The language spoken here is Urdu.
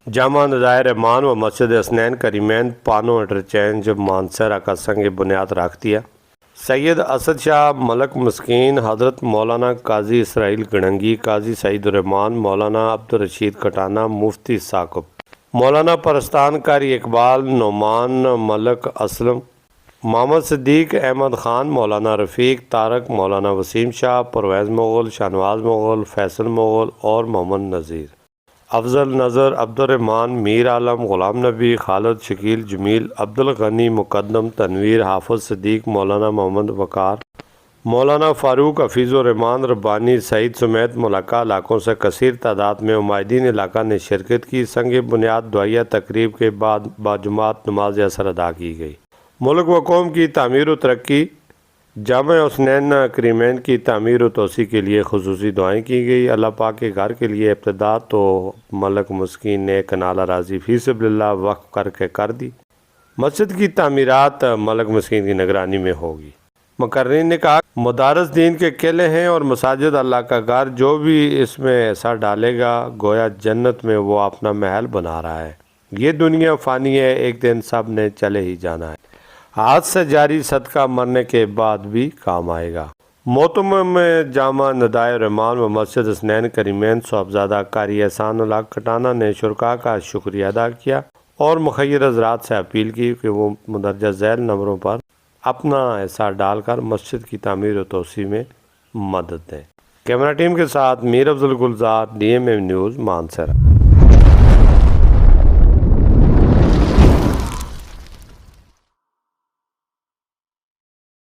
جامع ندائے رحمان و مسجد حسنین کریمین پانو انٹرچینج مانسہرہ کا سنگ بنیاد رکھ دیا۔ سید اسد شاہ ملک مسکین، حضرت مولانا قاضی اسرائیل گڑھنگی، قاضی سعید الرحمان، مولانا عبدالرشید کٹانہ، مفتی ثاقب، مولانا پرستان قاری اقبال، نعمان ملک اسلم، محمد صدیق احمد خان، مولانا رفیق طارق، مولانا وسیم شاہ، پرویز مغل، شاہنواز مغل، فیصل مغل اور محمد نذیر، افضل نظر، عبدالرحمان، میر عالم، غلام نبی، خالد، شکیل، جمیل، عبدالغنی، مقدم، تنویر، حافظ صدیق، مولانا محمد وقار، مولانا فاروق، حفیظ الرحمان ربانی، سعید سمیت ملکہ علاقوں سے کثیر تعداد میں عمائدین علاقہ نے شرکت کی۔ سنگ بنیاد دعائیہ تقریب کے بعد باجماعت نماز اثر ادا کی گئی۔ ملک و قوم کی تعمیر و ترقی، جامع حسنین کریمین کی تعمیر و توسیع کے لیے خصوصی دعائیں کی گئی۔ اللہ پاک کے گھر کے لیے ابتدا تو ملک مسکین نے کنال اراضی فی سبیل اللہ وقف کر دی۔ مسجد کی تعمیرات ملک مسکین کی نگرانی میں ہوگی۔ مقررین نے کہا مدارس دین کے قلعے ہیں اور مساجد اللہ کا گھر، جو بھی اس میں سر ڈالے گا گویا جنت میں وہ اپنا محل بنا رہا ہے۔ یہ دنیا فانی ہے، ایک دن سب نے چلے ہی جانا ہے۔ ہاتھ سے جاری صدقہ مرنے کے بعد بھی کام آئے گا۔ محتمم میں جامع ندائے رحمان و مسجد حسنین کریمین صاحبزادہ قاری احسان الحق کٹانہ نے شرکاء کا شکریہ ادا کیا اور مخیر حضرات سے اپیل کی کہ وہ مندرجہ ذیل نمبروں پر اپنا حصہ ڈال کر مسجد کی تعمیر و توسیع میں مدد دیں۔ کیمرہ ٹیم کے ساتھ میر افضل گلزار، DMM نیوز، مانسہرہ۔